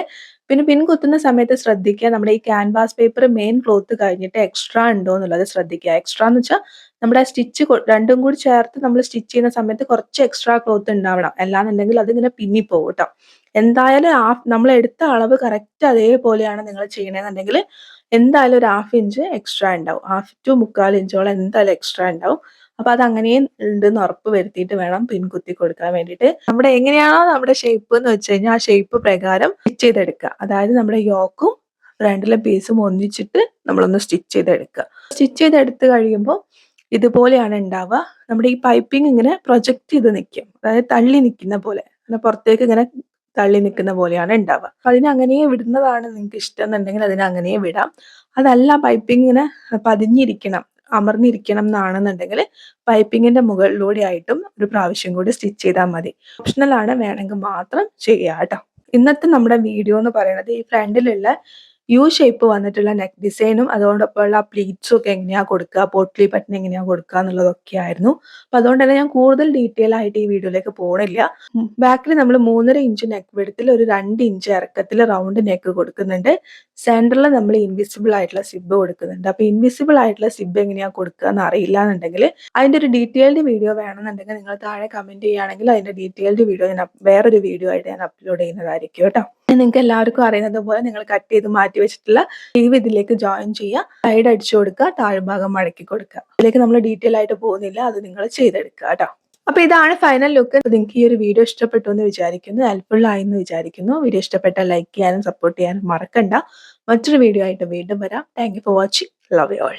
പിന്നെ പിൻ കുത്തുന്ന സമയത്ത് ശ്രദ്ധിക്കുക, നമ്മുടെ ഈ ക്യാൻവാസ് പേപ്പർ മെയിൻ ക്ലോത്ത് കഴിഞ്ഞിട്ട് എക്സ്ട്രാ ഉണ്ടോ എന്നുള്ളത് ശ്രദ്ധിക്കുക. എക്സ്ട്രാ എന്ന് വെച്ചാൽ നമ്മുടെ സ്റ്റിച്ച് രണ്ടും കൂടി ചേർത്ത് നമ്മൾ സ്റ്റിച്ച് ചെയ്യുന്ന സമയത്ത് കുറച്ച് എക്സ്ട്രാ ക്ലോത്ത് ഉണ്ടാവണം. അല്ലാന്നുണ്ടെങ്കിൽ അതിങ്ങനെ പിന്നിപ്പോകും കേട്ടോ. എന്തായാലും നമ്മൾ എടുത്ത അളവ് കറക്റ്റ് അതേപോലെയാണ് നിങ്ങൾ ചെയ്യണമെന്നുണ്ടെങ്കിൽ എന്തായാലും ഒരു 1/2 ഇഞ്ച് എക്സ്ട്രാ ഉണ്ടാവും. 1/2 to 1/4 ഇഞ്ചോളം എന്തായാലും എക്സ്ട്രാ ഉണ്ടാവും. അപ്പൊ അത് അങ്ങനെയും ഉണ്ടെന്ന് ഉറപ്പ് വരുത്തിയിട്ട് വേണം പിൻ കുത്തി കൊടുക്കാൻ വേണ്ടിയിട്ട്. നമ്മുടെ എങ്ങനെയാണോ നമ്മുടെ ഷേപ്പ് എന്ന് വെച്ച് കഴിഞ്ഞാൽ ആ ഷേപ്പ് പ്രകാരം സ്റ്റിച്ച് ചെയ്തെടുക്കുക. അതായത് നമ്മുടെ യോക്കും ഫ്രണ്ടിലെ പീസും ഒന്നിച്ചിട്ട് നമ്മളൊന്ന് സ്റ്റിച്ച് ചെയ്തെടുക്കുക. സ്റ്റിച്ച് ചെയ്തെടുത്ത് കഴിയുമ്പോൾ ഇതുപോലെയാണ് ഉണ്ടാവുക. നമ്മുടെ ഈ പൈപ്പിംഗ് ഇങ്ങനെ പ്രൊജക്ട് ചെയ്ത് നിൽക്കും. അതായത് തള്ളി നിൽക്കുന്ന പോലെ, അങ്ങനെ പുറത്തേക്ക് ഇങ്ങനെ തള്ളി നിൽക്കുന്ന പോലെയാണ് ഉണ്ടാവുക. അപ്പൊ അതിനെ അങ്ങനെ വിടുന്നതാണ് നിങ്ങൾക്ക് ഇഷ്ടം എന്നുണ്ടെങ്കിൽ അതിനെ അങ്ങനെ വിടാം. അതല്ല പൈപ്പിംഗ് ഇങ്ങനെ പതിഞ്ഞിരിക്കണം, അമർന്നിരിക്കണം എന്നാണെന്നുണ്ടെങ്കിൽ പൈപ്പിങ്ങിന്റെ മുകളിലൂടെ ആയിട്ടും ഒരു പ്രാവശ്യം കൂടി സ്റ്റിച്ച് ചെയ്താൽ മതി. ഓപ്ഷണൽ ആണ്, വേണമെങ്കിൽ മാത്രം ചെയ്യുക കേട്ടോ. ഇന്നത്തെ നമ്മുടെ വീഡിയോ എന്ന് പറയുന്നത് ഈ ഫ്രണ്ടിലുള്ള യു ഷേപ്പ് വന്നിട്ടുള്ള നെക്ക് ഡിസൈനും അതോടൊപ്പമുള്ള പ്ലീറ്റ്സും ഒക്കെ എങ്ങനെയാ കൊടുക്കുക, പോട്ട്ലി ബട്ടൺ എങ്ങനെയാ കൊടുക്കുക എന്നുള്ളതൊക്കെ ആയിരുന്നു. അപ്പൊ അതുകൊണ്ട് തന്നെ ഞാൻ കൂടുതൽ ഡീറ്റെയിൽ ആയിട്ട് ഈ വീഡിയോയിലേക്ക് പോകണില്ല. ബാക്കിൽ നമ്മൾ 3.5 ഇഞ്ച് നെക്ക് വെടുത്തിൽ ഒരു 2 ഇഞ്ച് ഇറക്കത്തിൽ റൗണ്ട് നെക്ക് കൊടുക്കുന്നുണ്ട്. സെന്ററിൽ നമ്മൾ ഇൻവിസിബിൾ ആയിട്ടുള്ള സിബ് കൊടുക്കുന്നുണ്ട്. അപ്പൊ ഇൻവിസിബിൾ ആയിട്ടുള്ള സിബ് എങ്ങനെയാ കൊടുക്കുക എന്ന് അറിയില്ല എന്നുണ്ടെങ്കിൽ അതിന്റെ ഒരു ഡീറ്റെയിൽഡ് വീഡിയോ വേണമെന്നുണ്ടെങ്കിൽ നിങ്ങൾ താഴെ കമന്റ് ചെയ്യുകയാണെങ്കിൽ അതിന്റെ ഡീറ്റെയിൽഡ് വീഡിയോ ഞാൻ വേറൊരു വീഡിയോ ആയിട്ട് ഞാൻ അപ്ലോഡ് ചെയ്യുന്നതായിരിക്കും കേട്ടോ. നിങ്ങൾക്ക് എല്ലാവർക്കും അറിയുന്നത് പോലെ നിങ്ങൾ കട്ട് ചെയ്ത് മാറ്റി വെച്ചിട്ടുള്ള സ്ലീവ് ഇതിലേക്ക് ജോയിൻ ചെയ്യുക, സൈഡ് അടിച്ചു കൊടുക്കുക, താഴ്ഭാഗം മടക്കി കൊടുക്കുക. ഇതിലേക്ക് നമ്മൾ ഡീറ്റെയിൽ ആയിട്ട് പോകുന്നില്ല, അത് നിങ്ങൾ ചെയ്തെടുക്കുക കേട്ടോ. അപ്പൊ ഇതാണ് ഫൈനൽ ലുക്ക്. നിങ്ങൾക്ക് ഈ ഒരു വീഡിയോ ഇഷ്ടപ്പെട്ടു എന്ന് വിചാരിക്കുന്നു, ഹെൽപ്ഫുൾ ആയി എന്ന് വിചാരിക്കുന്നു. വീഡിയോ ഇഷ്ടപ്പെട്ടാൽ ലൈക്ക് ചെയ്യാനും സപ്പോർട്ട് ചെയ്യാനും മറക്കണ്ട. മറ്റൊരു വീഡിയോ ആയിട്ട് വീണ്ടും വരാം. Thank you for watching. Love you all.